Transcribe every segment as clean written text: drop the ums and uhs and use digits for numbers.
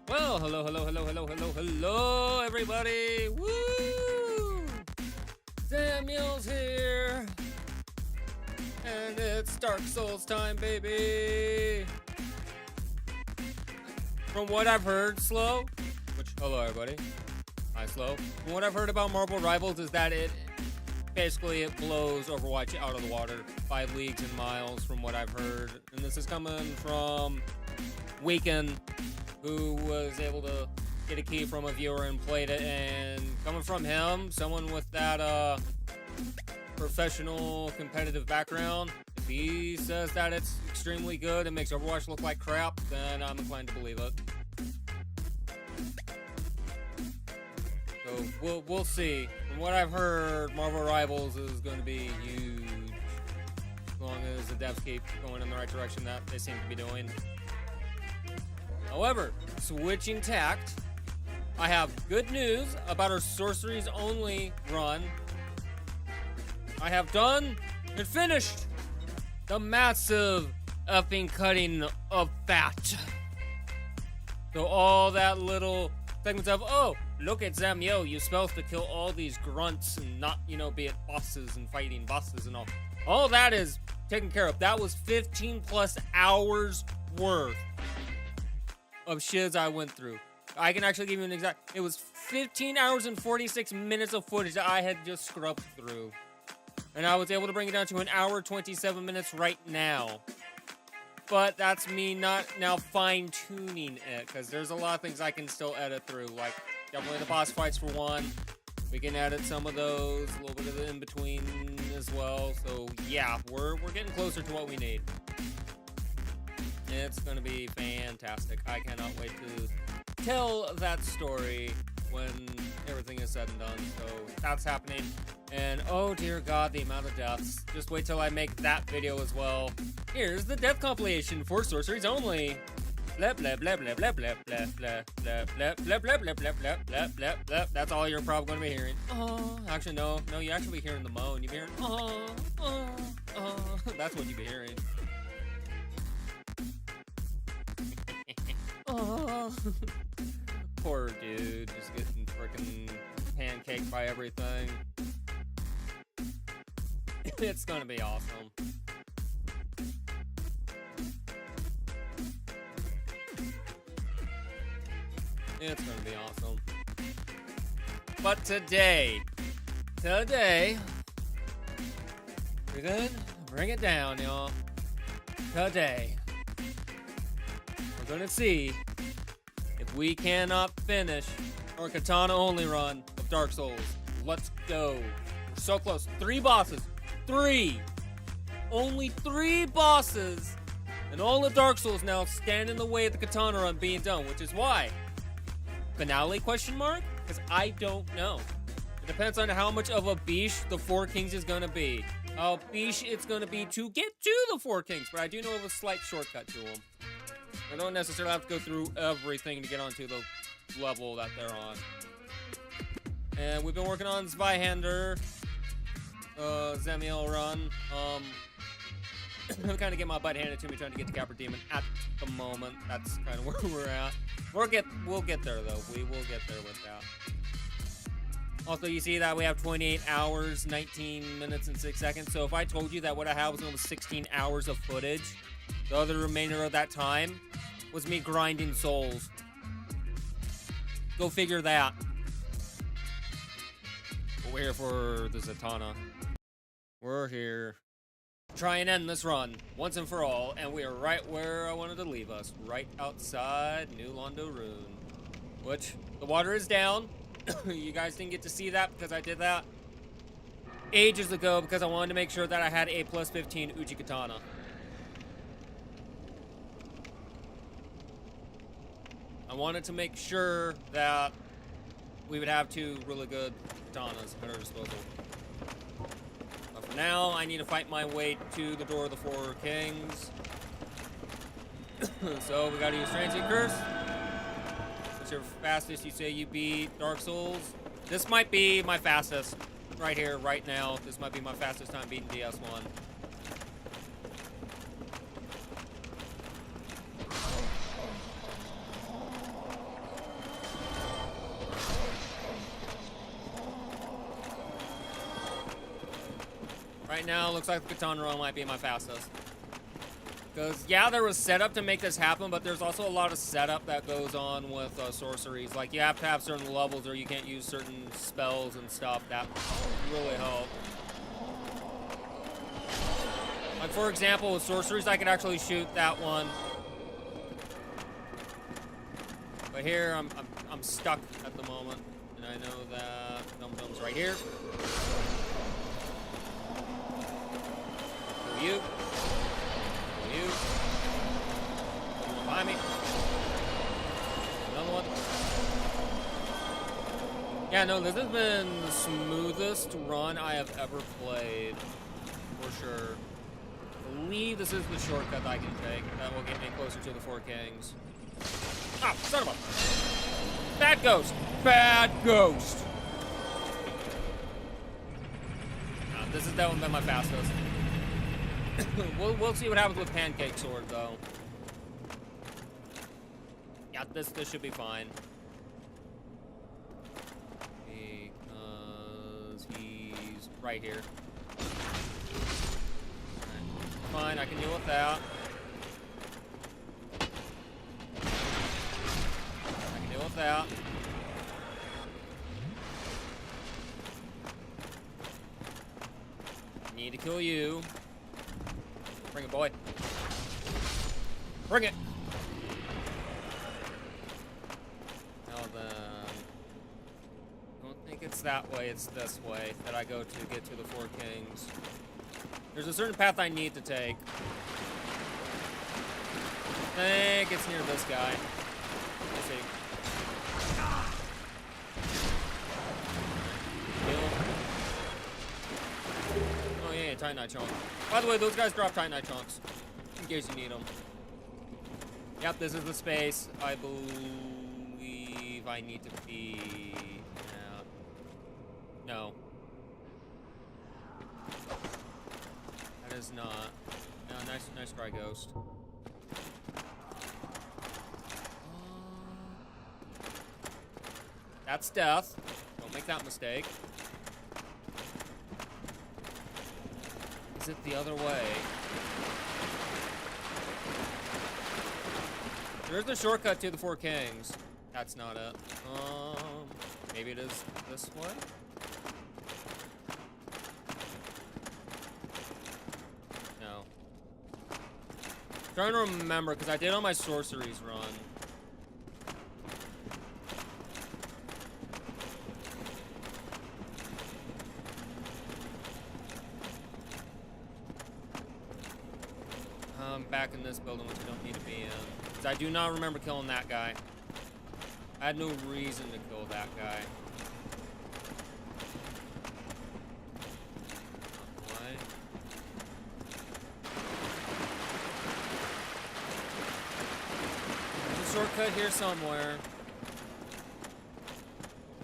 Well, hello, everybody. Woo! Zamiel's here. And it's Dark Souls time, baby. From what I've heard, Slow, which, hello, everybody. Hi, Slow. From what I've heard about Marble Rivals is that it basically it blows Overwatch out of the water 5 leagues and miles from what I've heard. And this is coming from Weekend, who was able to get a key from a viewer and played it. And coming from him, someone with that professional competitive background, if he says that it's extremely good and makes Overwatch look like crap, then I'm inclined to believe it. So we'll see. From what I've heard, Marvel Rivals is going to be huge, as long as the devs keep going in the right direction that they seem to be doing. However, switching tact, I have good news about our sorceries only run. I have done and finished the massive effing cutting of fat. So all that little segments of, oh, look at Zamiel, you're supposed to kill all these grunts and not, be it bosses and fighting bosses and all. All that is taken care of. That was 15 plus hours worth of shiz I went through. I can actually give you an exact, it was 15 hours and 46 minutes of footage that I had just scrubbed through. And I was able to bring it down to an hour, 27 minutes right now. But that's me not now fine-tuning it, because there's a lot of things I can still edit through, like definitely the boss fights for one. We can edit some of those, a little bit of the in-between as well. So yeah, we're getting closer to what we need. It's gonna be fantastic. I cannot wait to tell that story when everything is said and done. So that's happening. And oh dear God, the amount of deaths. Just wait till I make that video as well. Here's the death compilation for sorceries only. Blah blah blah blah blah blah blah blah blah blah blah blah blah blah blah blah blah blah. That's all you're probably gonna be hearing. Oh, actually no, you actually be hearing the moan. You be hearing That's what you be hearing. Oh, poor dude, just getting freaking pancaked by everything. It's gonna be awesome. It's gonna be awesome. But today, we're good? Bring it down, y'all. Today, we're gonna see if we cannot finish our Katana only run of Dark Souls. Let's go. We're so close. 3 bosses. 3. Only 3 bosses. And all the Dark Souls now stand in the way of the Katana run being done, which is why. Finale question mark? Because I don't know. It depends on how much of a beesh the 4 Kings is going to be. How beesh it's going to be to get to the 4 Kings, but I do know of a slight shortcut to them. I don't necessarily have to go through everything to get onto the level that they're on. And we've been working on Zweihander, Zamiel run. I'm kind of getting my butt handed to me trying to get the Capra Demon at the moment. That's kind of where we're at. We'll get there though. We will get there with that. Also, you see that we have 28 hours, 19 minutes, and 6 seconds. So if I told you that what I had was almost 16 hours of footage, the other remainder of that time was me grinding souls. Go figure that. But we're here for the Katana. We're here. Try and end this run once and for all, and we are right where I wanted to leave us, right outside New Londo Rune, which the water is down. You guys didn't get to see that because I did that ages ago because I wanted to make sure that I had a plus 15 Uchi Katana. I wanted to make sure that we would have 2 really good katanas at our disposal. For now, I need to fight my way to the door of the 4 Kings. So we gotta use Transient Curse. What's your fastest? You say you beat Dark Souls. This might be my fastest right here, right now. This might be my fastest time beating DS1. Right now, looks like the Katana run might be my fastest. Because, yeah, there was setup to make this happen, but there's also a lot of setup that goes on with sorceries. Like, you have to have certain levels or you can't use certain spells and stuff. That really help. Like, for example, with sorceries, I could actually shoot that one. But here, I'm stuck at the moment. And I know that Dum Dum's right here. Kill you. Kill you. One behind me. Another one. Yeah, no, this has been the smoothest run I have ever played. For sure. I believe this is the shortcut I can take. That will get me closer to the Four Kings. Ah, son of a... Bad ghost! Bad ghost! This has definitely been my fastest. We'll see what happens with Pancake Sword, though. Yeah, this should be fine. Because he's right here. Fine, I can deal with that. I can deal with that. Need to kill you. Bring it, boy. Bring it! Now then... I don't think it's that way, it's this way that I go to get to the Four Kings. There's a certain path I need to take. I think it's near this guy. Let's see. Kill. Oh yeah, Titanite chunk. By the way, those guys drop Titanite chunks. In case you need them. Yep, this is the space. I believe I need to be... No. That is not. No, nice try, Ghost. That's death. Don't make that mistake. Is it the other way? There's the shortcut to the Four Kings. That's not it. Maybe it is this way? No. Trying to remember, because I did on my sorceries run. Back in this building, which I don't need to be in. Because I do not remember killing that guy. I had no reason to kill that guy. Why? There's a shortcut here somewhere.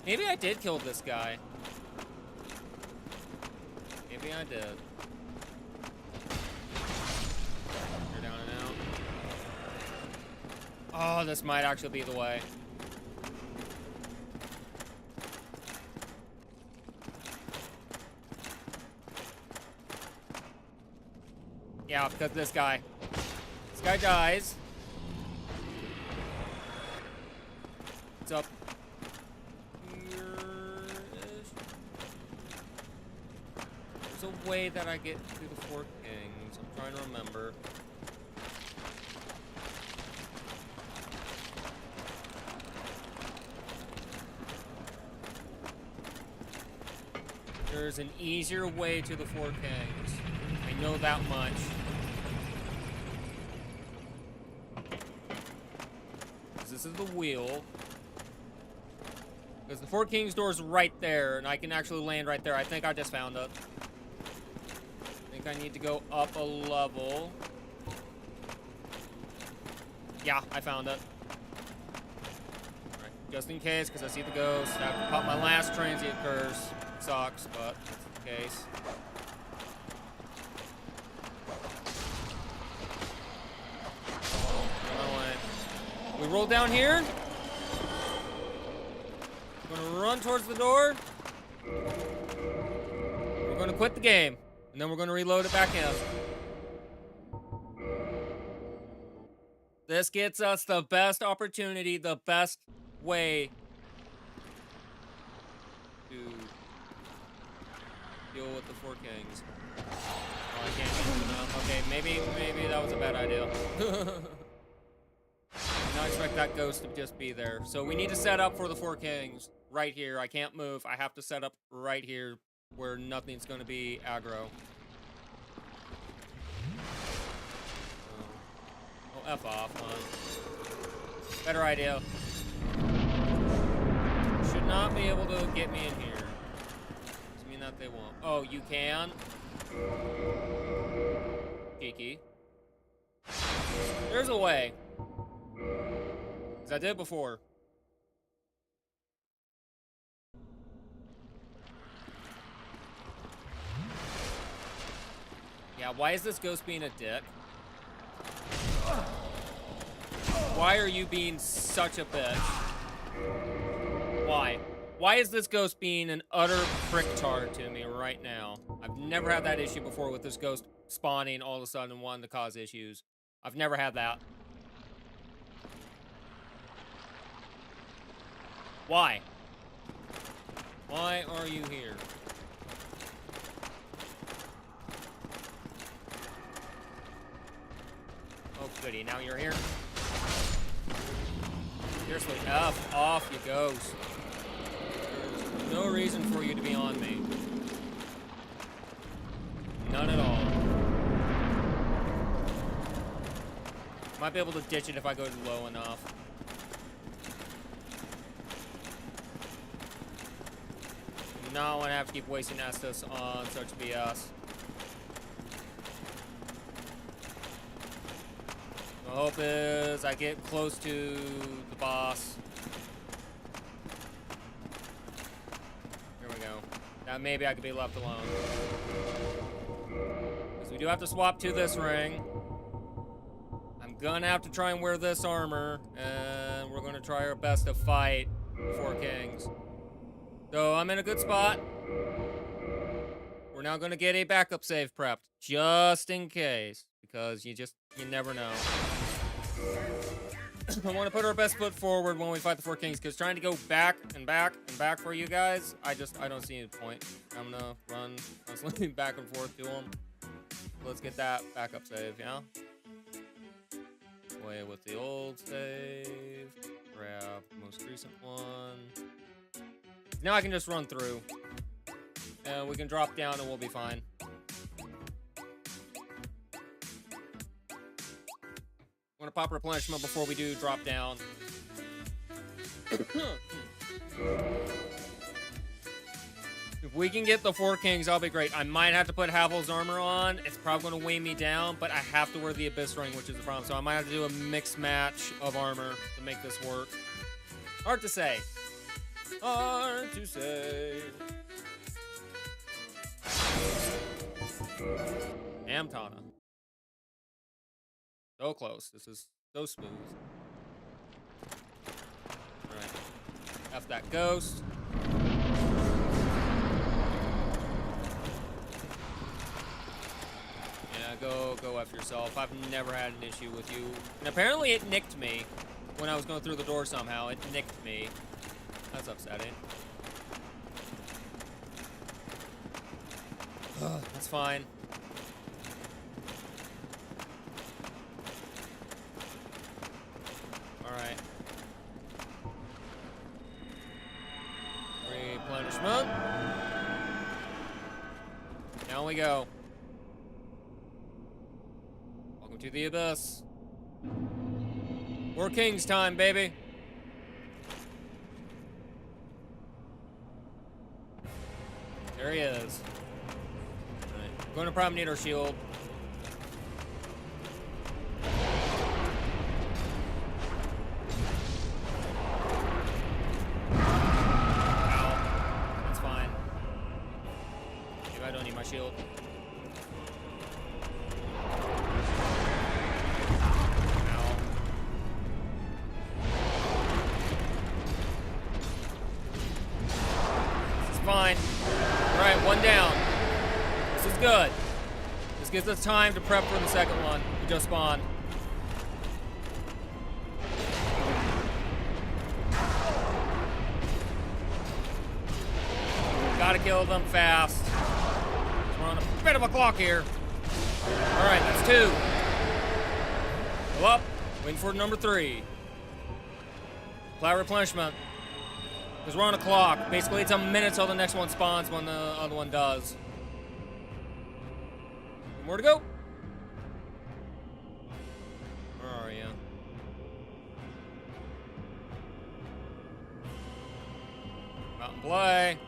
Maybe I did kill this guy. Maybe I did. Oh, this might actually be the way. Yeah, because this guy dies. It's up here-ish. There's a way that I get to the Four Kings. I'm trying to remember. There's an easier way to the Four Kings. I know that much. This is the wheel. Because the Four Kings door is right there, and I can actually land right there. I think I just found it. I think I need to go up a level. Yeah, I found it. Alright, just in case, because I see the ghost. I have to pop my last transient curse. Sucks, but that's the case. We roll down here. We're gonna run towards the door. We're gonna quit the game, and then we're gonna reload it back in. This gets us the best opportunity, the best way to deal with the four kings. Oh, I can't get them out. Okay, maybe that was a bad idea. Not expect that ghost to just be there. So we need to set up for the four kings right here. I can't move. I have to set up right here where nothing's going to be aggro. Oh, F off, huh? Better idea. Should not be able to get me in here. Doesn't mean that they won't. Oh, you can? Cheeky. There's a way. Because I did before. Yeah, why is this ghost being a dick? Why are you being such a bitch? Why? Why is this ghost being an utter pricktard to me right now? I've never had that issue before with this ghost spawning all of a sudden and wanting to cause issues. I've never had that. Why? Why are you here? Oh, goody. Now you're here. Seriously, F off, you ghost. There's no reason for you to be on me. None at all. Might be able to ditch it if I go low enough. Do not want to have to keep wasting Estus on such BS. My hope is I get close to the boss. Here we go. Now maybe I could be left alone. Because we do have to swap to this ring. I'm gonna have to try and wear this armor. And we're gonna try our best to fight the four kings. So I'm in a good spot. We're now gonna get a backup save prepped. Just in case. Because you never know. I want to put our best foot forward when we fight the four kings, because trying to go back and back and back for you guys, I don't see any point. I'm gonna run constantly back and forth to them. Let's get that backup save, yeah? Away with the old save. Grab the most recent one. Now I can just run through. And we can drop down and we'll be fine. I'm gonna pop replenishment before we do drop down. If we can get the four kings, I'll be great. I might have to put Havel's armor on. It's probably gonna weigh me down, but I have to wear the Abyss ring, which is the problem. So I might have to do a mixed match of armor to make this work. Hard to say. Hard to say. Damn, Tana. So close. This is so smooth. Alright. F that ghost. Yeah, go F yourself. I've never had an issue with you. And apparently it nicked me when I was going through the door somehow. It nicked me. That's upsetting. That's fine. Alright. Replenishment. Down we go. Welcome to the Abyss. Four kings time, baby. There he is. Alright. We're going to probably need our shield. Shield. Ow. This is fine. Alright, one down. This is good. This gives us time to prep for the second one. We just spawned. Gotta kill them fast. bit of a clock here. All right, that's 2. Go up. Waiting for number 3. Apply replenishment. Because we're on a clock. Basically, it's a minute till the next one spawns when the other one does. More to go. Where are you? Out and play.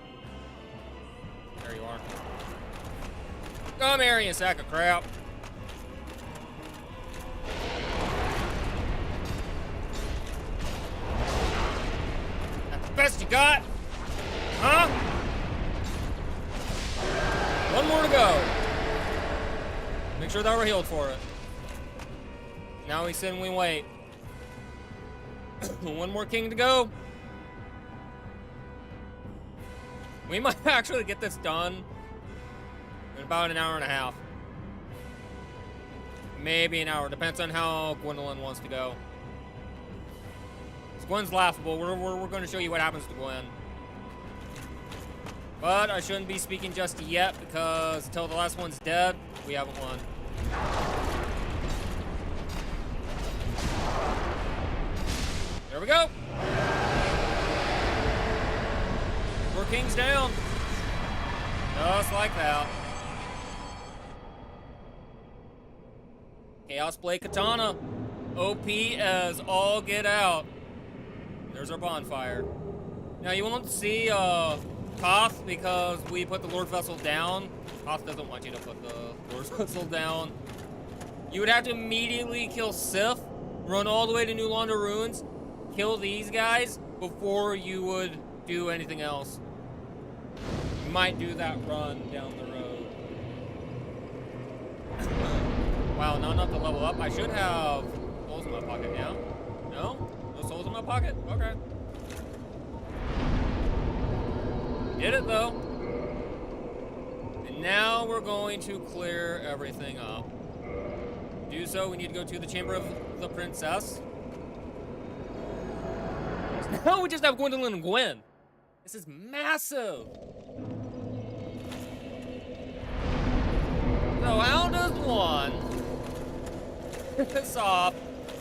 There you are. Come here, you sack of crap. That's the best you got? Huh? One more to go. Make sure that we're healed for it. Now we sit and we wait. One more king to go. We might actually get this done in about an hour and a half. Maybe an hour. Depends on how Gwendolyn wants to go. Gwen's laughable. We're going to show you what happens to Gwen. But I shouldn't be speaking just yet because until the last one's dead, we haven't won. There we go. 4 kings down. Just like that. Chaos Blade Katana. OP as all get out. There's our bonfire. Now you won't see Koth because we put the Lord Vessel down. Koth doesn't want you to put the Lord Vessel down. You would have to immediately kill Sif, run all the way to New Londo Ruins, kill these guys before you would do anything else. You might do that run down the road. Wow, not enough to level up. I should have souls in my pocket now. No? No souls in my pocket? Okay. Did it though. And now we're going to clear everything up. To do so, we need to go to the Chamber of the Princess. Now we just have Gwendolyn and Gwen. This is massive. So how does one piss off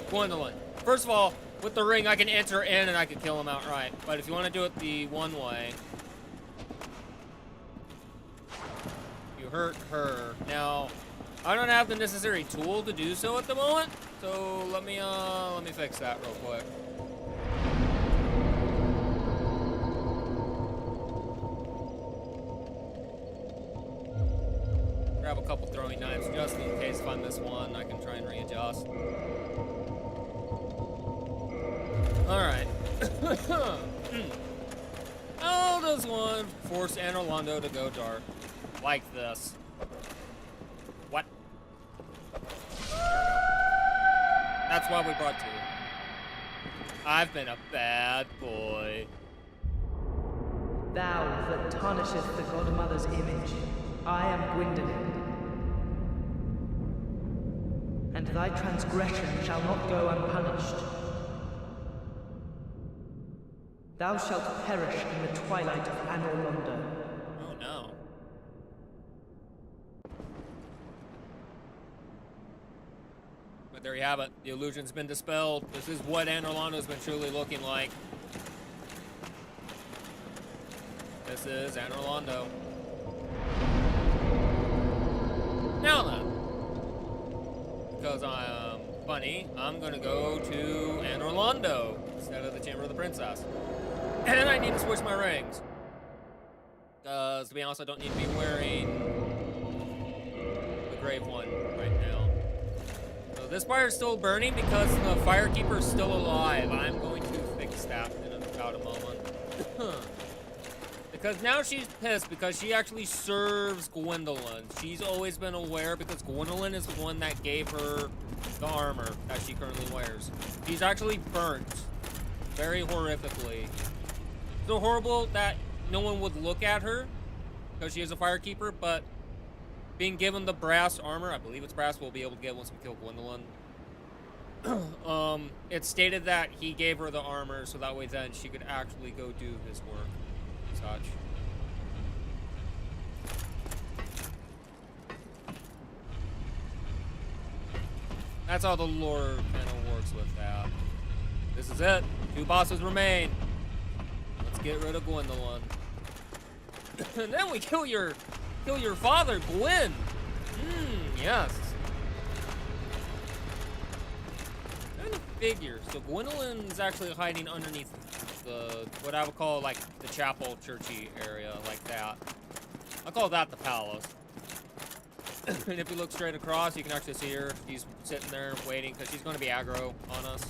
Gwendolyn? First of all, with the ring, I can enter in and I can kill him outright. But if you want to do it the one way, you hurt her. Now, I don't have the necessary tool to do so at the moment, so let me fix that real quick. Grab a couple throwing knives just in case if I miss one, I can try and readjust. Alright. How does one force Anor Londo to go dark? Like this. What? That's why we brought two. I've been a bad boy. Thou that tarnisheth the Godmother's image, I am Gwyndolin. And thy transgression shall not go unpunished. Thou shalt perish in the twilight of Anor Londo. Oh no. But there you have it. The illusion's been dispelled. This is what Anor Londo's been truly looking like. This is Anor Londo. Now then, because I am funny, I'm gonna go to Anor Londo instead of the Chamber of the Princess. And I need to switch my rings. Because, to be honest, I don't need to be wearing the Grave one right now. So this fire is still burning because the Firekeeper is still alive. I'm going to fix that in about a moment. Because now she's pissed because she actually serves Gwendolyn. She's always been aware because Gwendolyn is the one that gave her the armor that she currently wears. She's actually burnt very horrifically. So horrible that no one would look at her because she is a Firekeeper, but being given the brass armor, I believe it's brass, we'll be able to get once we kill Gwendolyn. It stated that he gave her the armor so that way then she could actually go do his work. Such. That's how the lore kind of works with that. This is it. 2 bosses remain. Let's get rid of Gwendolyn. And then we kill your father, Gwen. Yes. Kind of figure. So Gwendolyn's actually hiding underneath the, what I would call like the chapel churchy area, like that. I call that the palace. And if you look straight across, you can actually see her. She's sitting there waiting because she's going to be aggro on us.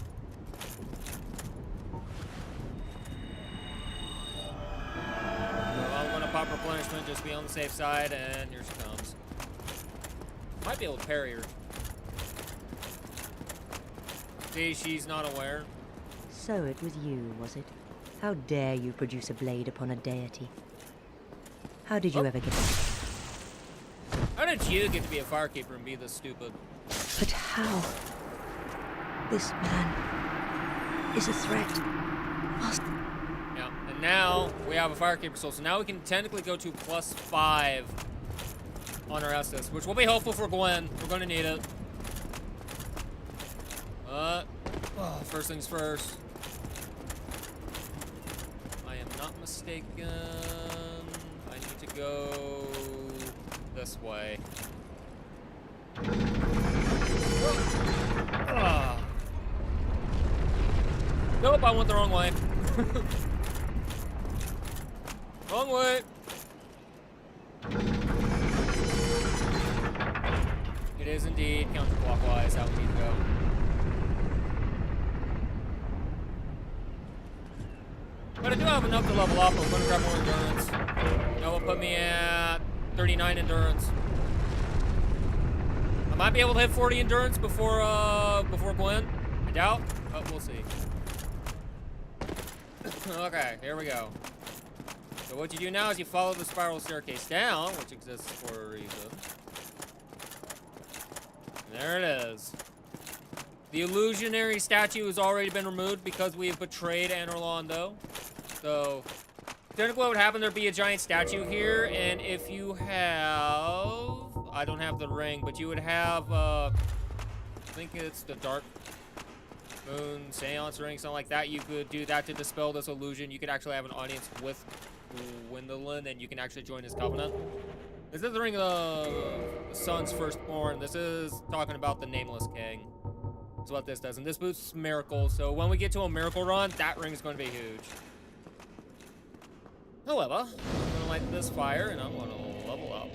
I'm going to pop replenishment, just be on the safe side, and here she comes. Might be able to parry her. See, she's not aware. So it was you, was it? How dare you produce a blade upon a deity? How did you ever get it? How did you get to be a firekeeper and be this stupid? But how? This man is a threat. Must... Yeah, and now we have a firekeeper soul, so now we can technically go to +5 on our Estus, which will be helpful for Gwen. We're going to need it. First things first. I am not mistaken. I need to go this way. Nope, I went the wrong way. Wrong way. It is indeed counterclockwise how we need to go. But I do have enough to level up. I'm gonna grab more endurance. That will put me at 39 endurance. I might be able to hit 40 endurance before Gwen. I doubt, but we'll see. Okay, here we go. So what you do now is you follow the spiral staircase down, which exists for a reason. And there it is. The illusionary statue has already been removed because we have betrayed Anorlando. So, technically what would happen, there'd be a giant statue here, and if you have... I don't have the ring, but you would have, I think it's the Dark Moon Seance ring, something like that. You could do that to dispel this illusion. You could actually have an audience with Gwendolyn, and you can actually join his covenant. This is the ring of the sun's firstborn. This is talking about the Nameless King. That's what this does, and this boosts miracles. So when we get to a miracle run, that ring is going to be huge. However, I'm going to light this fire, and I'm going to level up.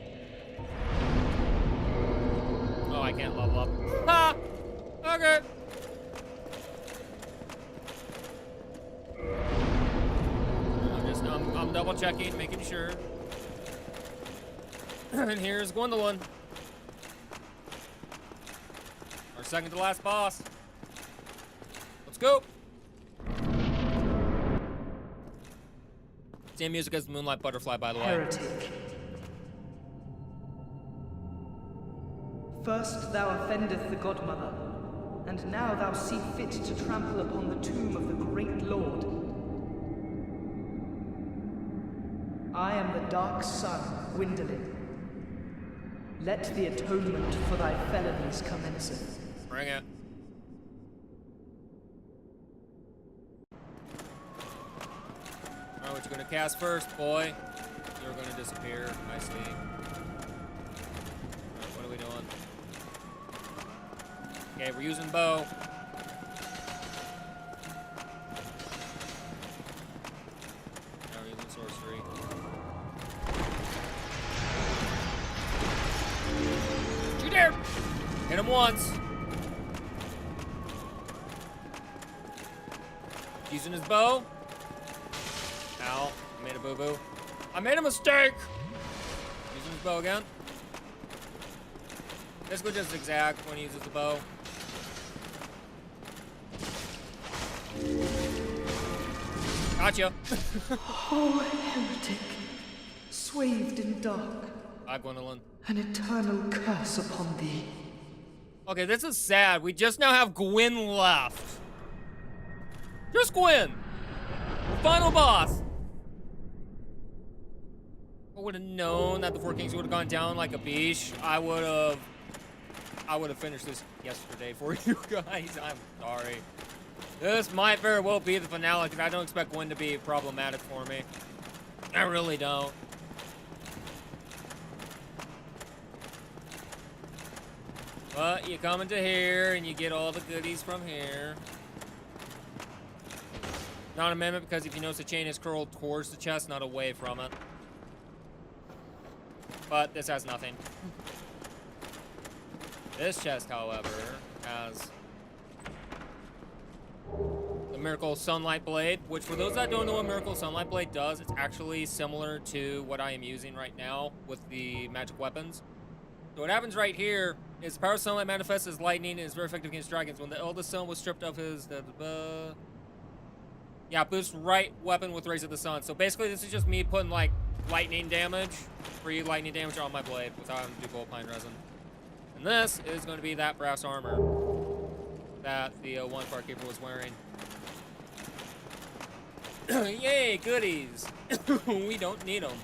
Oh, I can't level up. Ha! Okay. I'm double checking, making sure. And here's Gwendolyn. Our second to last boss. Let's go. Same music as the Moonlight Butterfly, by the way. Heretic. First thou offendeth the Godmother, and now thou see fit to trample upon the tomb of the great Lord. I am the Dark Sun, Gwendolyn. Let the atonement for thy felonies commence. Bring it. Alright, what you gonna cast first, boy? You're gonna disappear. I see. Alright, what are we doing? Okay, we're using bow. Now we're using sorcery. You dare! Hit him once. Using his bow. Ow, I made a boo-boo. I made a mistake! Using his bow again. Basically just zigzag when he uses the bow. Gotcha. Oh, heretic, swathed in dark, Hi, Gwendolyn. an eternal curse upon thee. Okay, this is sad. We just now have Gwen left. Just Gwen. Final boss. I would have known that the Four Kings would have gone down like a beach. I would I would have finished this yesterday for you guys. I'm sorry. This might very well be the finale, because I don't expect Gwen to be problematic for me. I really don't. But you come into here, and you get all the goodies from here. Not an amendment, because if you notice, the chain is curled towards the chest, not away from it. But this has nothing. This chest, however, has the Miracle Sunlight Blade, which for those that don't know what Miracle Sunlight Blade does, it's actually similar to what I am using right now with the magic weapons. So what happens right here is the power of sunlight manifests as lightning and is very effective against dragons. When the eldest son was stripped of his... yeah, boost right weapon with Rays of the Sun. So basically this is just me putting like lightning damage, free lightning damage on my blade without having to do gold pine resin. And this is going to be that brass armor that the one Far Keeper was wearing. Yay, goodies! We don't need them.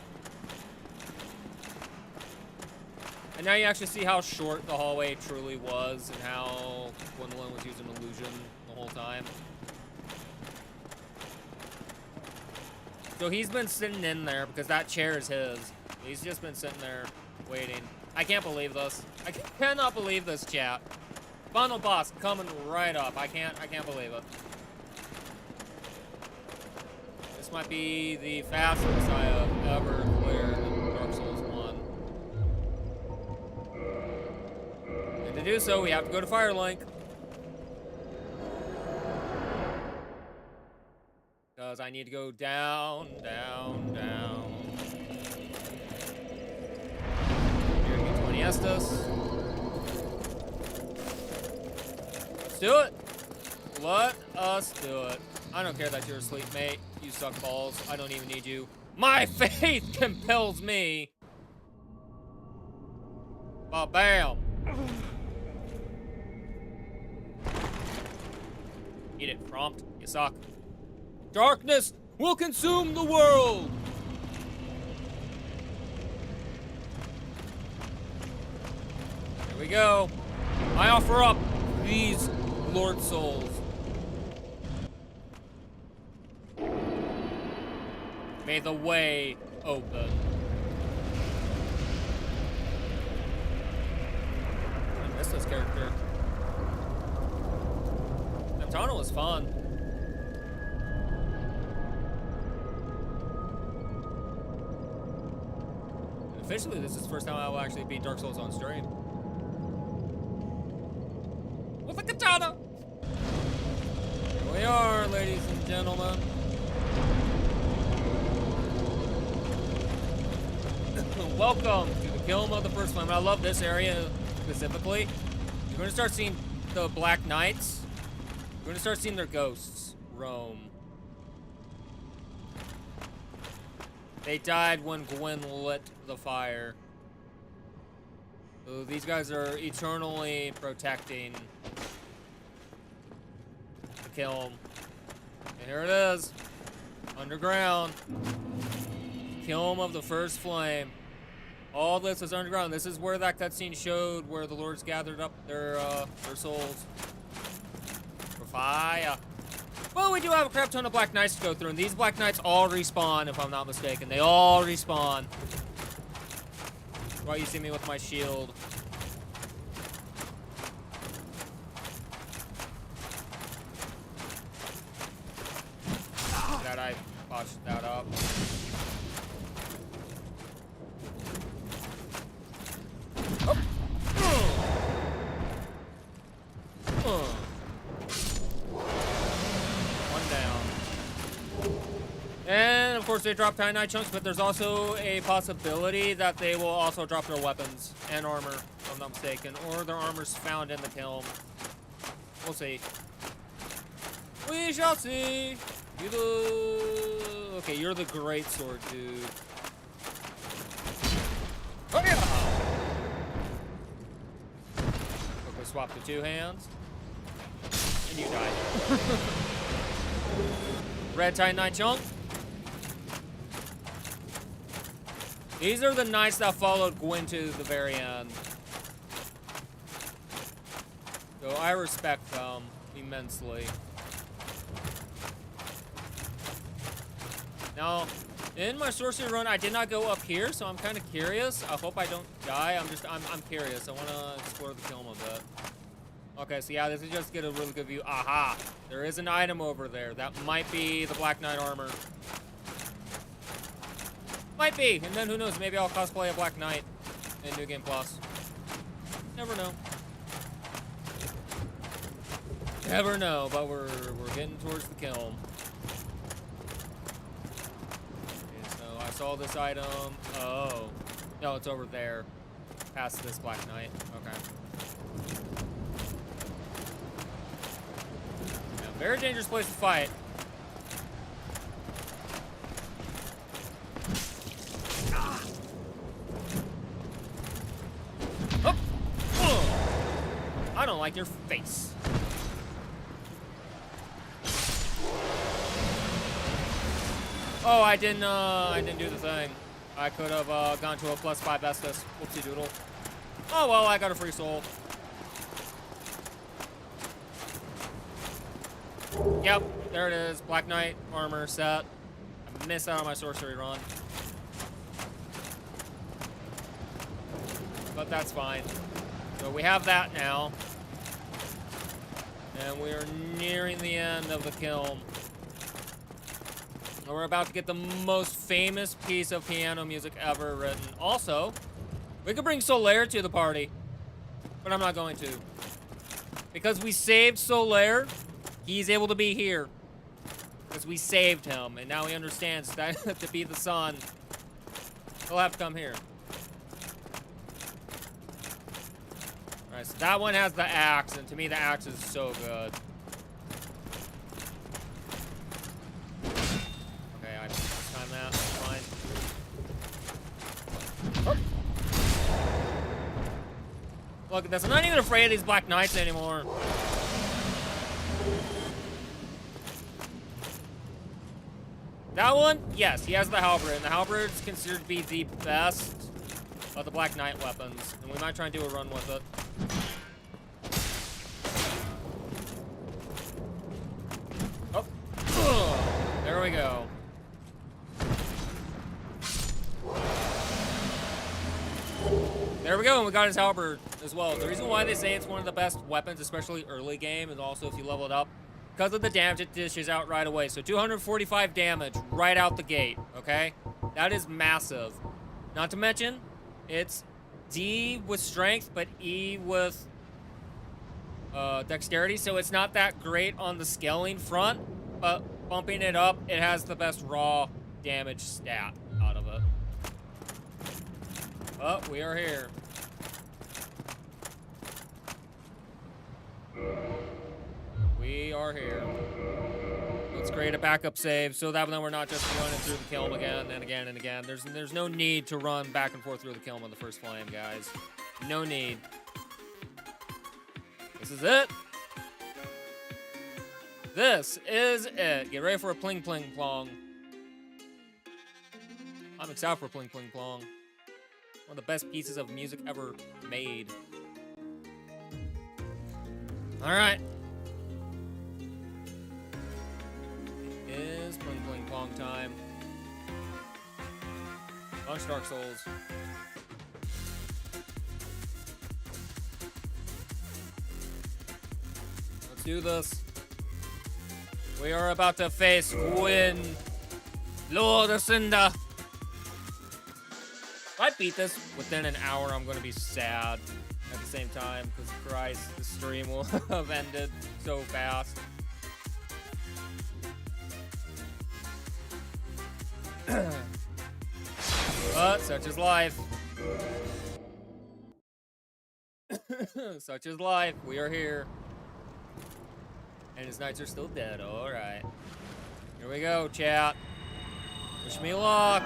And now you actually see how short the hallway truly was and how Gwendolyn was using illusion the whole time. So he's been sitting in there because that chair is his. He's just been sitting there waiting. I can't believe this. I cannot believe this, chat. Final boss coming right up. I can't believe it. This might be the fastest I have ever cleared in Dark Souls 1. And to do so, we have to go to Firelink. Because I need to go down, down, down. Here gets 20 Estus. Let's do it. Let us do it. I don't care that you're asleep, mate. You suck balls. I don't even need you. My faith compels me. Bam. Eat it, prompt. You suck. Darkness will consume the world! Here we go. I offer up these Lord Souls. May the way open. I miss this character. Katana was fun. Officially, this is the first time I will actually beat Dark Souls on stream. With a katana! Here we are, ladies and gentlemen. Welcome to the Kiln of the First Flame. I love this area specifically. You're going to start seeing the Black Knights. You're going to start seeing their ghosts roam. They died when Gwen lit the fire. So these guys are eternally protecting the kiln. And here it is. Underground. Kiln of the First Flame. All this is underground. This is where that cutscene showed where the lords gathered up their souls. For fire. Well, we do have a crap ton of Black Knights to go through, and these Black Knights all respawn, if I'm not mistaken. They all respawn. That's why you see me with my shield. That I botched that up. And, of course, they drop Titanite chunks, but there's also a possibility that they will also drop their weapons and armor, if I'm not mistaken, or their armor's found in the kiln. We'll see. We shall see. Okay, you're the great sword dude. Oh, yeah! Okay, swap the two hands. And you die. Red Titanite chunk. These are the knights that followed Gwen to the very end. So I respect them immensely. Now, in my sorcery run, I did not go up here, so I'm kind of curious. I hope I don't die. I'm curious. I want to explore the kiln a bit. Okay, so yeah, this is just get a really good view. Aha! There is an item over there. That might be the Black Knight armor. Might be! And then who knows, maybe I'll cosplay a Black Knight in New Game Plus. Never know. Never know, but we're getting towards the kiln. Okay, so I saw this item. Oh. No, it's over there. Past this Black Knight. Okay. Yeah, very dangerous place to fight. I don't like your face. Oh, I didn't do the thing. I could have gone to a +5 Estus. Whoopsie doodle. Oh well, I got a free soul. Yep, there it is. Black Knight armor set. I missed out on my sorcery run. But that's fine. So we have that now. And we are nearing the end of the kiln. And we're about to get the most famous piece of piano music ever written. Also, we could bring Solaire to the party. But I'm not going to. Because we saved Solaire, he's able to be here. Because we saved him. And now he understands that to be the sun, he'll have to come here. Alright, so that one has the axe, and to me the axe is so good. Okay, I just time that, that's fine. Oh. Look at this, I'm not even afraid of these Black Knights anymore. That one, yes, he has the halberd, and the halberd is considered to be the best of the Black Knight weapons, and we might try and do a run with it. Oh, there we go. There we go, and we got his halberd as well. The reason why they say it's one of the best weapons, especially early game, and also if you level it up, because of the damage it dishes out right away. So 245 damage right out the gate, okay? That is massive. Not to mention, it's D with strength, but E with dexterity, so it's not that great on the scaling front, but bumping it up, it has the best raw damage stat out of it. Oh, we are here. We are here. Let's create a backup save so that then we're not just running through the kiln again and again and again. There's no need to run back and forth through the kiln on the first flame, guys. No need. This is it. This is it. Get ready for a pling pling plong. I'm excited for pling pling plong. One of the best pieces of music ever made. All right. It is pling pling plong time. Launch Dark Souls. Let's do this. We are about to face Gwyn, Lord of Cinder. If I beat this within an hour, I'm going to be sad at the same time, because Christ, the stream will have ended so fast. But such is life. Such is life. We are here. And his knights are still dead. Alright. Here we go, chat. Wish me luck.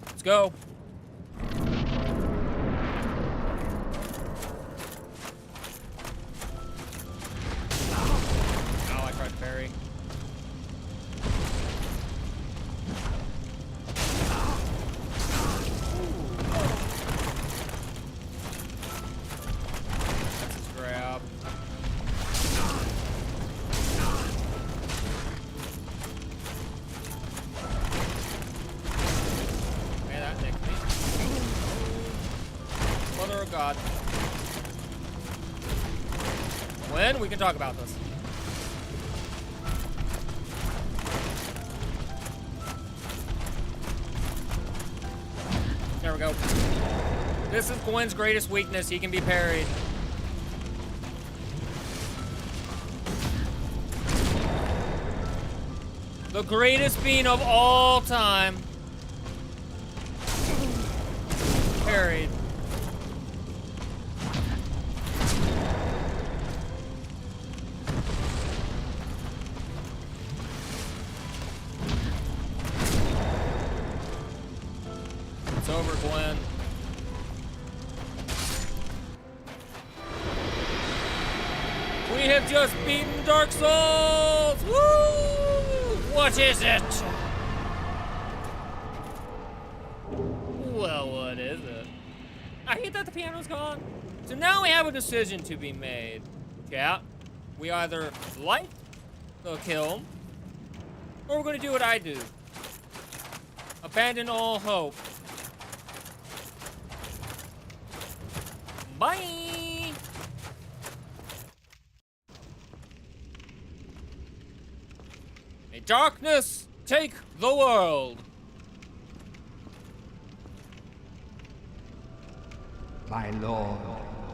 Let's go. Oh, I tried to parry. mother of God. When we can talk about this. There we go. This is Gwen's greatest weakness. He can be parried. The greatest being of all time. Parried. It's over, Gwen. We have just beaten Dark Souls! Woo! What is it? Well, what is it? I hate that the piano's gone. So now we have a decision to be made. Chat. We either like the kill, or we're gonna do what I do. Abandon all hope. Bye! May darkness take the world. My lord,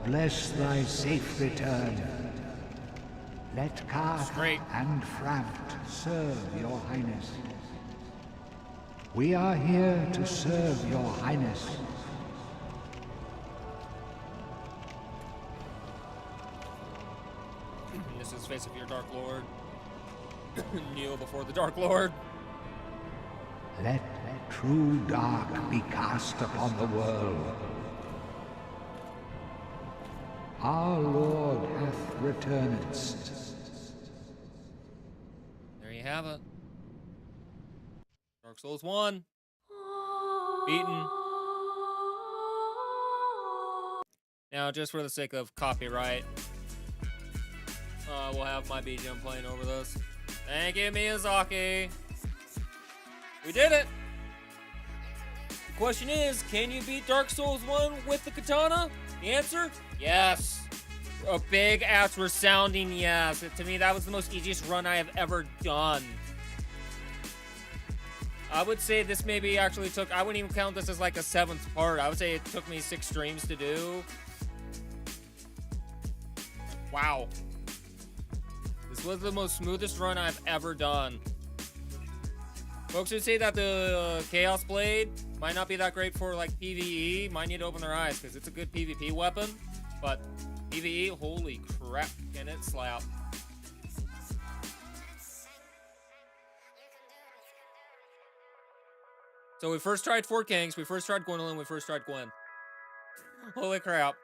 bless thy safe return. Let Kath Straight. and Framt serve your highness. We are here to serve your highness. This is the face of your Dark Lord. Kneel before the Dark Lord. Let true dark be cast upon the world. Our Lord hath returned. There you have it. Dark Souls 1. Beaten. Now, just for the sake of copyright, we'll have my BGM playing over this. Thank you, Miyazaki. We did it. The question is, can you beat Dark Souls 1 with the katana? The answer, yes. A big ass resounding yes. To me, that was the most easiest run I have ever done. I would say this maybe actually took, I wouldn't even count this as like a 7th part. I would say it took me 6 streams to do. Wow. This was the most smoothest run I've ever done. Folks who say that the Chaos Blade might not be that great for like PvE might need to open their eyes, because it's a good PvP weapon, but PvE, holy crap, can it slap. So we first tried Four Kings, we first tried Gwendolyn, we first tried Gwen. Holy crap.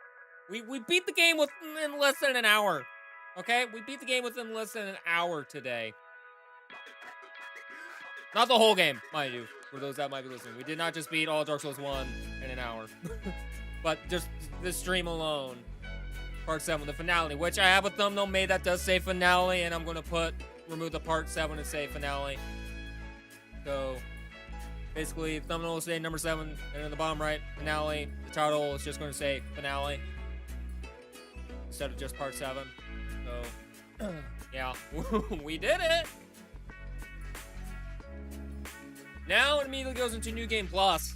We beat the game in less than an hour. Okay? We beat the game within less than an hour today. Not the whole game, mind you, for those that might be listening. We did not just beat all Dark Souls 1 in an hour. But just this stream alone. Part 7, the finale, which I have a thumbnail made that does say finale, and I'm going to remove the part 7 and say finale. So, basically, thumbnail will say number 7, and in the bottom right, finale. The title is just going to say finale, instead of just part 7. So, yeah, we did it! Now it immediately goes into New Game Plus.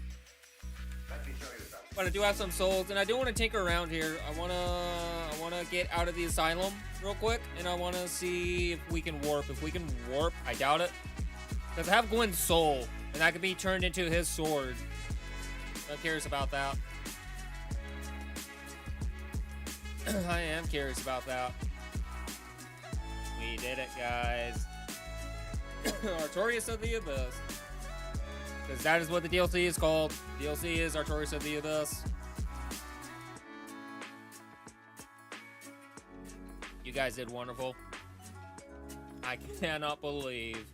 But I do have some souls, and I do want to tinker around here. I wanna get out of the asylum real quick, and I wanna see if we can warp. If we can warp, I doubt it, because I have Gwen's soul, and that could be turned into his sword. I'm curious about that. I am curious about that. We did it, guys. Artorias of the Abyss. Because that is what the DLC is called. The DLC is Artorias of the Abyss. You guys did wonderful. I cannot believe.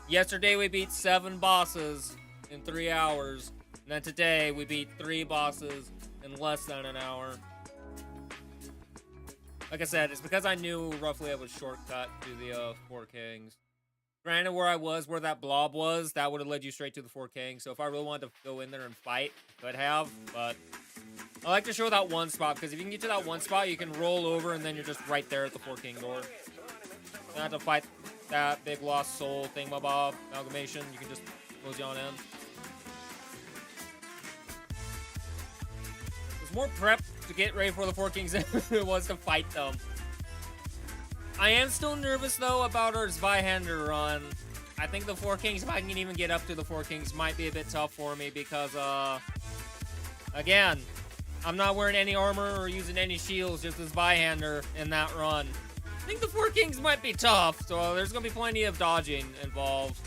Yesterday we beat 7 bosses in 3 hours. And then today we beat 3 bosses in less than an hour. Like I said, it's because I knew roughly I would shortcut to the 4 Kings. Granted, where that blob was, that would have led you straight to the 4 Kings. So if I really wanted to go in there and fight, I could have, but I like to show that one spot, because if you can get to that one spot, you can roll over, and then you're just right there at the Four King door. You don't have to fight that big lost soul thingamabob amalgamation. You can just close on in. There's more prep to get ready for the Four Kings than it was to fight them. I am still nervous, though, about our Zweihander run. I think the Four Kings, if I can even get up to the Four Kings, might be a bit tough for me because, again, I'm not wearing any armor or using any shields, just as Zweihander in that run. I think the Four Kings might be tough, so there's going to be plenty of dodging involved.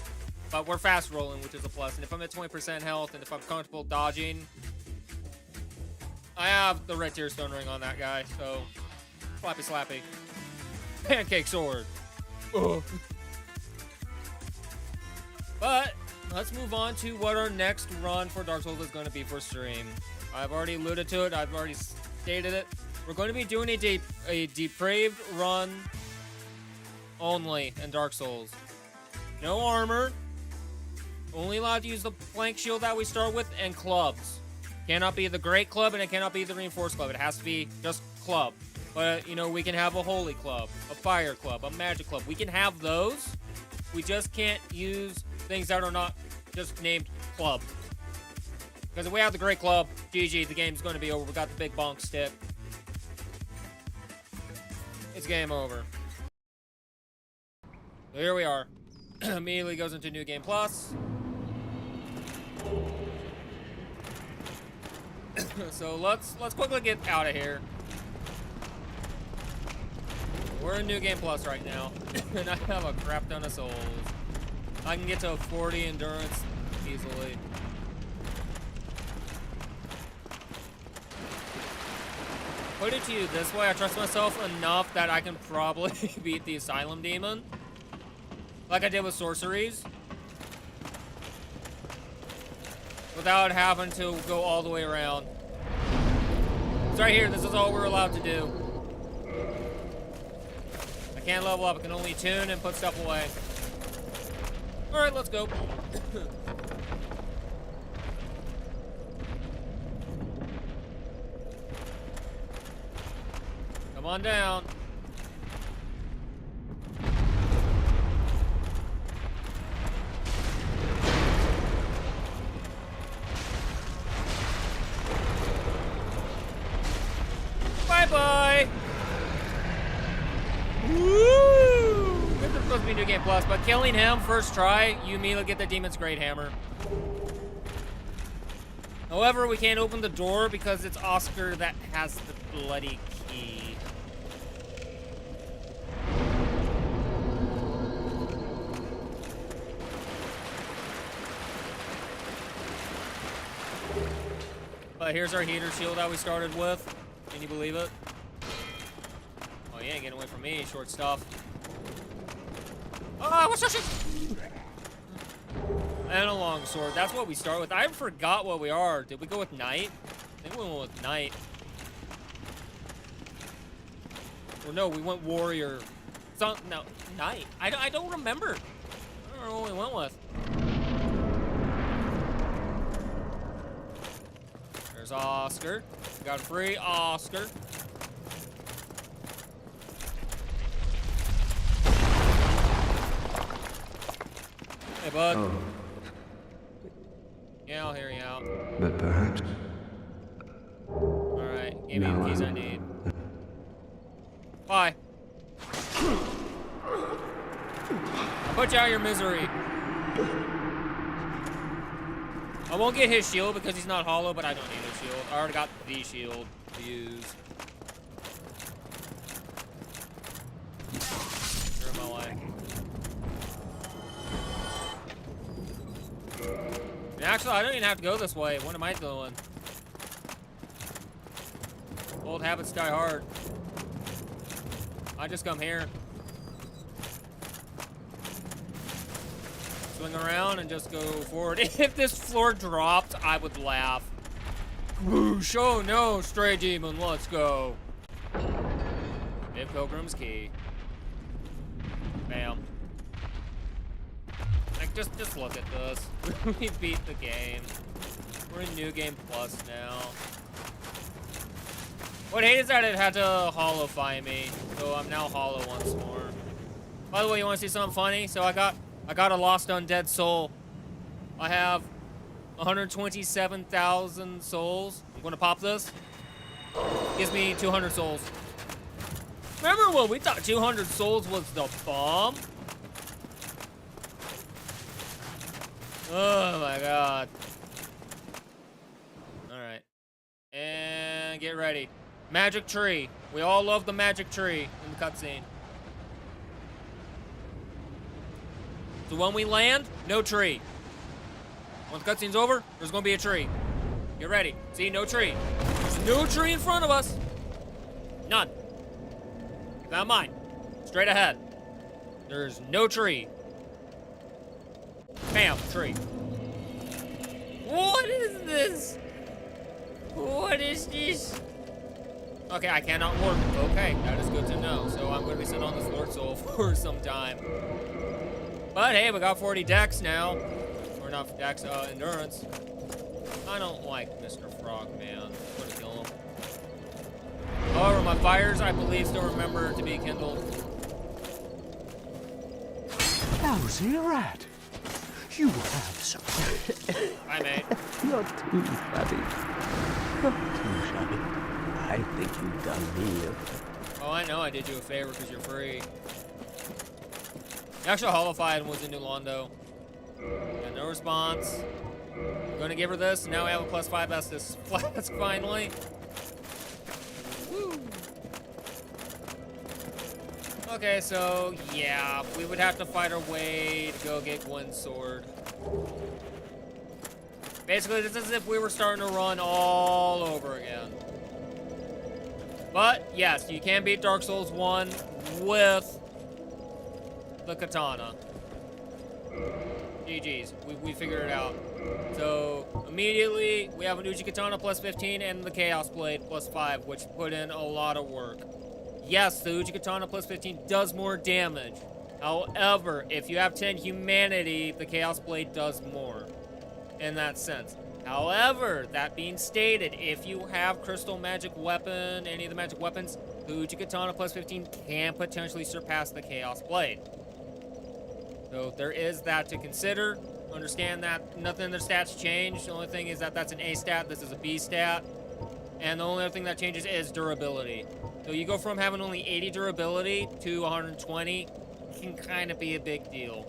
But we're fast rolling, which is a plus. And if I'm at 20% health, and if I'm comfortable dodging, I have the red tier stone ring on that guy, so slappy slappy. Pancake sword. Ugh. But let's move on to what our next run for Dark Souls is going to be for stream. I've already alluded to it. I've already stated it. We're going to be doing a depraved run only in Dark Souls. No armor. Only allowed to use the plank shield that we start with, and clubs. Cannot be the great club, and it cannot be the reinforced club. It has to be just club. But, you know, we can have a holy club, a fire club, a magic club. We can have those. We just can't use things that are not just named club. Because if we have the great club, GG, the game's going to be over. We got the big bonk stick. It's game over. So here we are. Immediately goes into New Game Plus. So let's quickly get out of here. We're in New Game Plus right now, and I have a crap ton of souls. I can get to 40 endurance easily. Put it to you this way, I trust myself enough that I can probably beat the Asylum Demon. Like I did with sorceries. Without having to go all the way around. It's right here, this is all we're allowed to do. I can't level up, I can only tune and put stuff away. Alright, let's go. Come on down. Bye-bye. Woo! This is supposed to be New Game Plus, but killing him first try, you immediately get the Demon's Great Hammer. However, we can't open the door because it's Oscar that has the bloody key. But here's our heater shield that we started with. Can you believe it? Oh, you ain't getting away from me, short stuff. Oh, what's that shit? And a long sword. That's what we start with. I forgot what we are. Did we go with knight? I think we went with knight. Or no, we went warrior. No, knight. I don't remember. I don't know what we went with. There's Oscar. We got a free Oscar. Hey, bud. Oh. Yeah, I'll hear you out. But perhaps... Alright, give me No, the keys I need. Bye. I'll put you out of your misery. I won't get his shield because he's not hollow, but I don't need his shield. I already got the shield to use. You're in my way. And actually, I don't even have to go this way. What am I doing? Old habits die hard. I just come here. Swing around and just go forward. If this floor dropped, I would laugh. Whoosh, oh no, stray demon, let's go. Big Pilgrim's Key. Bam. Like, just look at this. We beat the game. We're in New Game Plus now. What I hate is that it had to holofy me, so I'm now hollow once more. By the way, you want to see something funny? So I got a lost undead soul. I have 127,000 souls. I'm gonna pop this. Gives me 200 souls. Remember when we thought 200 souls was the bomb? Oh my god. Alright. And get ready. Magic tree. We all love the magic tree in the cutscene. So when we land, no tree. When the cutscene's over, there's gonna be a tree. Get ready. See, no tree. There's no tree in front of us. None. Keep that in mind. Straight ahead. There's no tree. Bam, tree. What is this? What is this? Okay, I cannot work. Okay, that is good to know. So I'm going to be sitting on this Lord Soul for some time. But hey, we got 40 dex now. Or not dex, endurance. I don't like Mr. Frogman. I'm going to kill him. However, my fires, I believe, still remember to be kindled. Lousy rat. You have some. Hi, mate. Not too shabby. Not too shabby. I think you've done me a favor. Oh, I know I did you a favor because you're free. Actually, holified was a new Londo. And no response. I'm gonna give her this. Now we have a +5 Estus flask finally. Woo. Okay, so yeah, we would have to fight our way to go get Gwen's sword. Basically, this is as if we were starting to run all over again. But yes, you can beat Dark Souls 1 with the katana. GG's, we figured it out. So immediately we have an Uchi Katana +15 and the Chaos Blade +5, which put in a lot of work. Yes, the Uchi Katana +15 does more damage. However, if you have 10 humanity, the Chaos Blade does more in that sense. However, that being stated, if you have Crystal Magic Weapon, any of the magic weapons, the Uchi Katana +15 can potentially surpass the Chaos Blade. So there is that to consider. Understand that nothing in their stats change. The only thing is that that's an A stat, this is a B stat. And the only other thing that changes is durability. So you go from having only 80 durability to 120, can kind of be a big deal.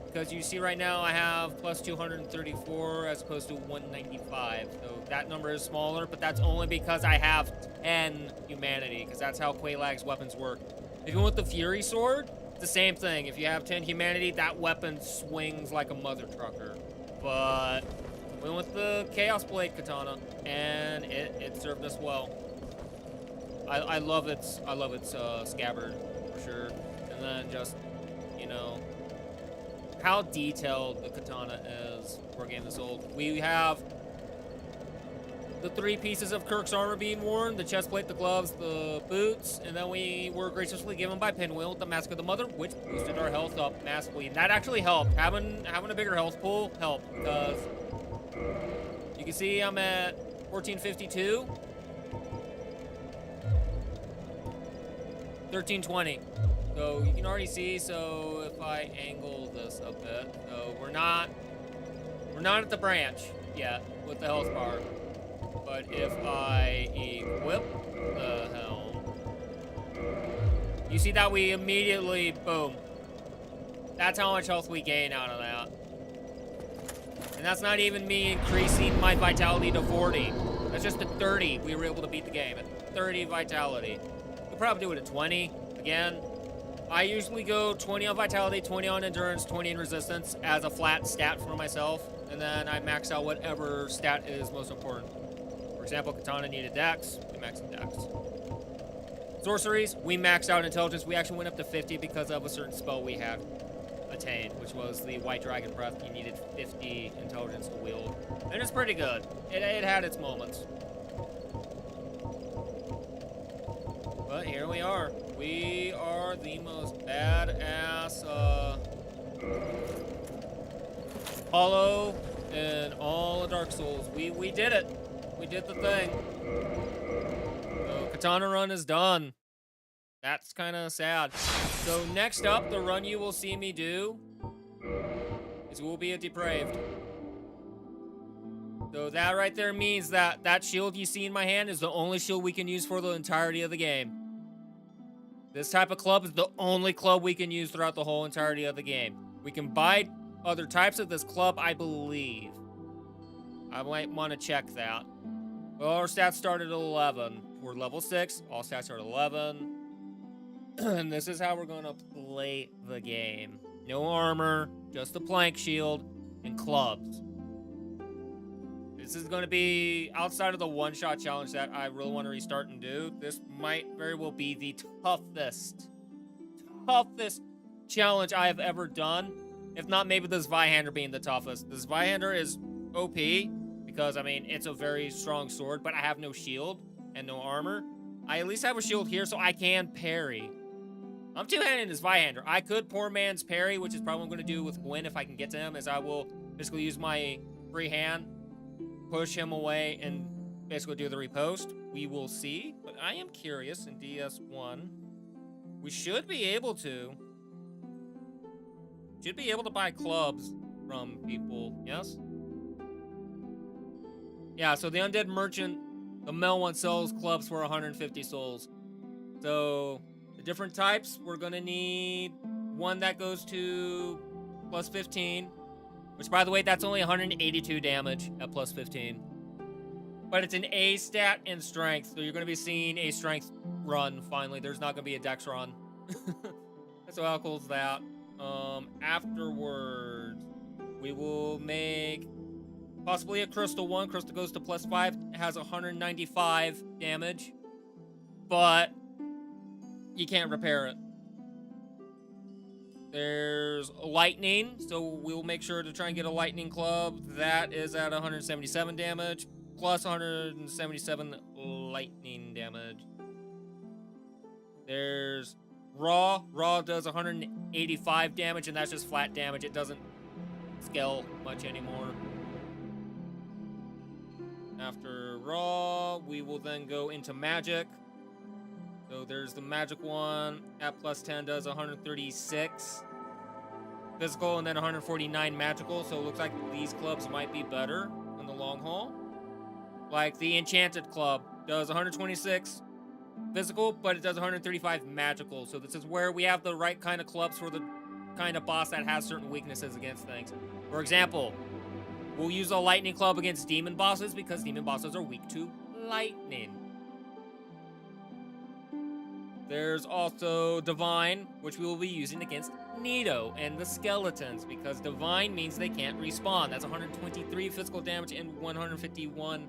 Because you see right now I have +234 as opposed to 195. So that number is smaller, but that's only because I have 10 humanity, because that's how Quaylag's weapons work. Even with the Fury Sword, it's the same thing. If you have 10 humanity, that weapon swings like a mother trucker. But we went with the Chaos Blade Katana, and it served us well. I love its scabbard for sure, and then just, you know, how detailed the katana is for a game this old. We have the 3 pieces of Kirk's armor being worn, the chest plate, the gloves, the boots, and then we were graciously given by Pinwheel the Mask of the Mother, which boosted our health up massively. And that actually helped. Having a bigger health pool helped, because you can see I'm at 1452. 1320. So you can already see, so if I angle this a bit, so we're not at the branch yet with the health bar. But if I equip the helm, you see that we immediately, boom. That's how much health we gain out of that. And that's not even me increasing my vitality to 40. That's just at 30 we were able to beat the game, at 30 vitality. We'll probably do it at 20, again. I usually go 20 on vitality, 20 on endurance, 20 in resistance as a flat stat for myself. And then I max out whatever stat is most important. For example, Katana needed Dex, we maxed Dex. Sorceries, we maxed out Intelligence. We actually went up to 50 because of a certain spell we had attained, which was the White Dragon Breath. You needed 50 Intelligence to wield. And it's pretty good. It had its moments. But here we are. We are the most badass, hollow in all of Dark Souls. We did it. We did the thing. So Katana run is done. That's kind of sad. So next up, the run you will see me do is we'll be a depraved. So that right there means that that shield you see in my hand is the only shield we can use for the entirety of the game. This type of club is the only club we can use throughout the whole entirety of the game. We can buy other types of this club, I believe. I might want to check that. Well, our stats start at 11. We're level 6. All stats are at 11. And this is how we're going to play the game. No armor, just a plank shield, and clubs. This is going to be outside of the one-shot challenge that I really want to restart and do. This might very well be the toughest challenge I have ever done. If not, maybe the Zweihander being the toughest. The Zweihander is OP because, I mean, it's a very strong sword, but I have no shield and no armor. I at least have a shield here so I can parry. I'm two-handed as Zweihander. I could poor man's parry, which is probably what I'm going to do with Gwen if I can get to him, is I will basically use my free hand, push him away, and basically do the repost. We will see, but I am curious in DS1. We should be able to buy clubs from people, yes? Yeah, so the Undead Merchant, the male one, sells clubs for 150 souls. So the different types, we're gonna need one that goes to plus 15, which, by the way, that's only 182 damage at plus 15. But it's an A stat in strength, so you're gonna be seeing a strength run finally. There's not gonna be a dex run. So how cool is that? Afterwards, we will make possibly a crystal one. Crystal goes to plus 5. It has 195 damage, but you can't repair it. There's lightning, so we'll make sure to try and get a lightning club. That is at 177 damage, plus 177 lightning damage. There's raw. Raw does 185 damage, and that's just flat damage. It doesn't scale much anymore. After raw, we will then go into magic. So there's the magic one at plus 10, does 136 physical and then 149 magical. So it looks like these clubs might be better in the long haul. Like the enchanted club does 126 physical, but it does 135 magical. So this is where we have the right kind of clubs for the kind of boss that has certain weaknesses against things. For example, we'll use a lightning club against demon bosses because demon bosses are weak to lightning. There's also Divine, which we will be using against Nito and the skeletons, because Divine means they can't respawn. That's 123 physical damage and 151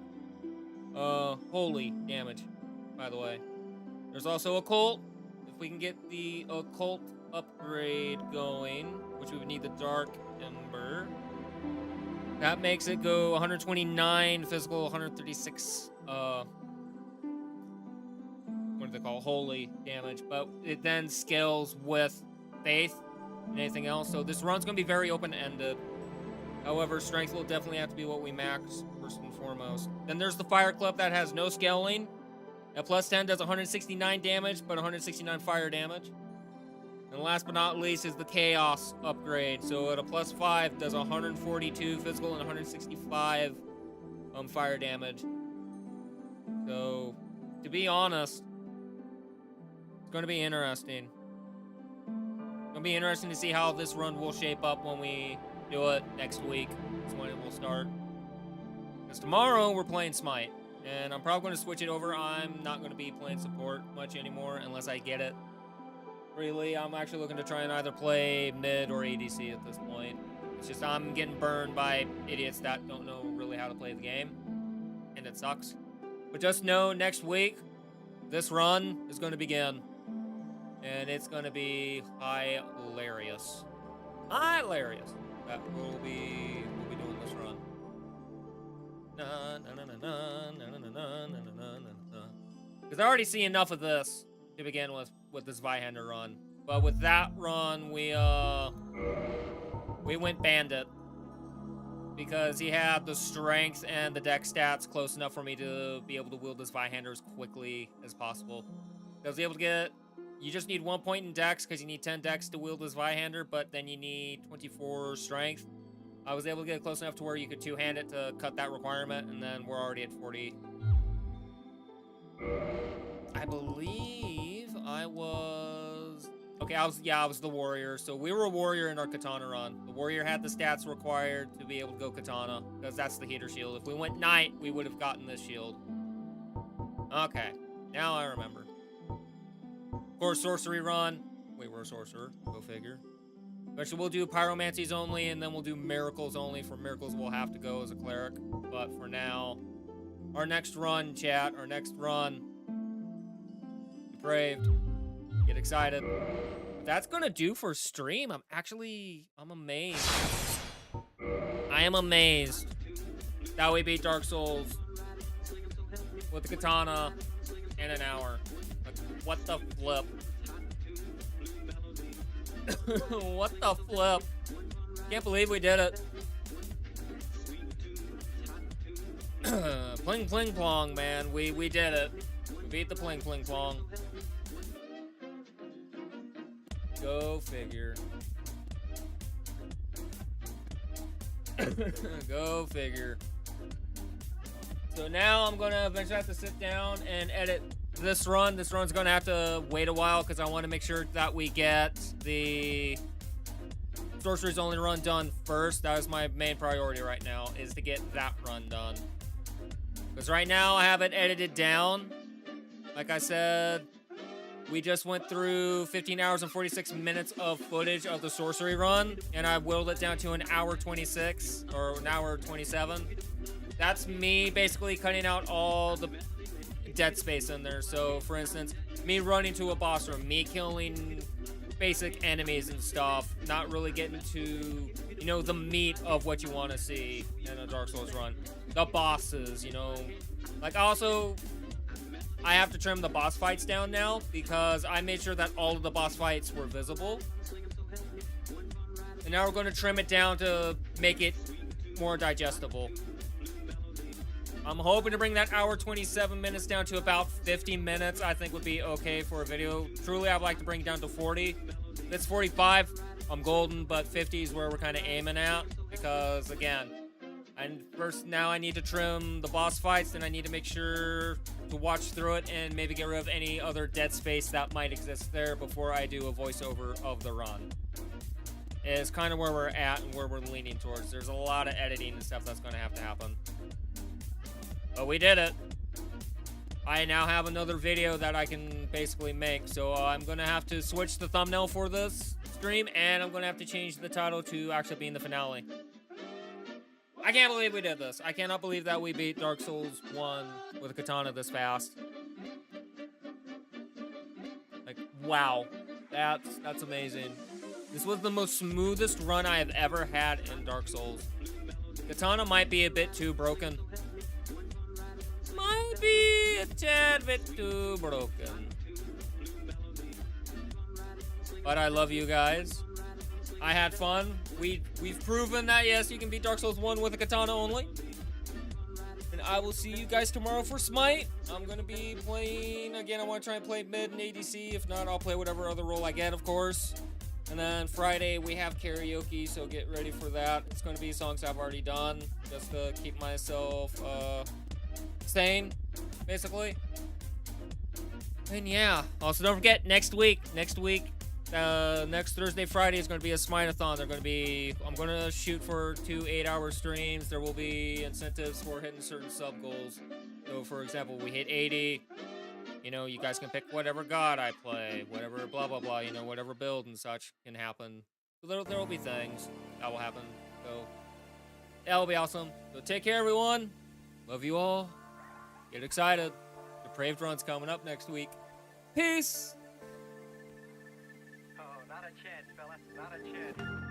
holy damage, by the way. There's also Occult. If we can get the Occult upgrade going, which we would need the Dark Ember. That makes it go 129 physical, 136 what do they call holy damage, but it then scales with faith and anything else. So this run's gonna be very open-ended. However, strength will definitely have to be what we max first and foremost. Then there's the fire club that has no scaling. At plus 10 does 169 damage, but 169 fire damage. And last but not least is the chaos upgrade. So at a plus 5 does 142 physical and 165 fire damage. So to be honest, it's going to be interesting. It's going to be interesting to see how this run will shape up when we do it next week. That's when it will start. Because tomorrow we're playing Smite. And I'm probably going to switch it over. I'm not going to be playing support much anymore unless I get it. Really, I'm actually looking to try and either play mid or ADC at this point. It's just I'm getting burned by idiots that don't know really how to play the game. And it sucks. But just know next week, this run is going to begin. And it's going to be hilarious. Hilarious. That we'll be doing this run. Because I already see enough of this to begin with this Zweihander run. But with that run, we went bandit. because he had the strength and the dex stats close enough for me to be able to wield this Vihander as quickly as possible. I was able to get, you just need 1 point in dex because you need 10 dex to wield this Vihander, but then you need 24 strength. I was able to get close enough to where you could two-hand it to cut that requirement, and then we're already at 40. I believe I was... Okay, I was the warrior. So we were a warrior in our Katana run. The warrior had the stats required to be able to go Katana, because that's the heater shield. If we went knight, we would have gotten this shield. Okay, now I remember. Of course, sorcery run. We were a sorcerer, go figure. Eventually we'll do pyromancies only, and then we'll do miracles only. For miracles, we'll have to go as a cleric. But for now, our next run, chat, our next run. Depraved. Get excited. That's gonna do for stream. I'm amazed. I am amazed that we beat Dark Souls with the Katana in an hour. Like, what the flip? What the flip? Can't believe we did it. Pling pling plong, man. We did it. We beat the pling pling plong. Go figure. Go figure. So now I'm gonna eventually have to sit down and edit this run. This run's gonna have to wait a while because I want to make sure that we get the Sorcery's Only run done first. That is my main priority right now, is to get that run done. Because right now I have it edited down. Like I said, we just went through 15 hours and 46 minutes of footage of the sorcery run, and I whittled it down to an hour 26, or an hour 27. That's me basically cutting out all the dead space in there. So, for instance, me running to a boss room, me killing basic enemies and stuff, not really getting to, you know, the meat of what you want to see in a Dark Souls run. The bosses, you know. Like, also, I have to trim the boss fights down now because I made sure that all of the boss fights were visible. And now we're going to trim it down to make it more digestible. I'm hoping to bring that hour 27 minutes down to about 50 minutes. I think would be okay for a video. Truly, I'd like to bring it down to 40. If it's 45, I'm golden, but 50 is where we're kind of aiming at. Because, again, now I need to trim the boss fights, then I need to make sure to watch through it and maybe get rid of any other dead space that might exist there before I do a voiceover of the run. Is kind of where we're at and where we're leaning towards. There's a lot of editing and stuff that's going to have to happen. But we did it. I now have another video that I can basically make, so I'm going to have to switch the thumbnail for this stream, and I'm going to have to change the title to actually being the finale. I can't believe we did this. I cannot believe that we beat Dark Souls 1 with a katana this fast. Like, wow. That's amazing. This was the most smoothest run I have ever had in Dark Souls. Katana might be a bit too broken. Might be a tad bit too broken. But I love you guys. I had fun. We've proven that, yes, you can beat Dark Souls 1 with a katana only. And I will see you guys tomorrow for Smite. I'm going to be playing, again, I want to try and play mid and ADC. If not, I'll play whatever other role I get, of course. And then Friday, we have karaoke, so get ready for that. It's going to be songs I've already done, just to keep myself sane, basically. And yeah, also don't forget, next week, next Thursday, Friday is going to be a Smite-a-thon. I'm going to shoot for 2 8-hour streams. There will be incentives for hitting certain sub goals. So, for example, we hit 80. You know, you guys can pick whatever god I play, whatever blah, blah, blah, you know, whatever build and such can happen. So there will be things that will happen. So, that will be awesome. So, take care, everyone. Love you all. Get excited. Depraved Run's coming up next week. Peace! Oh, not a chance, fella. Not a chance.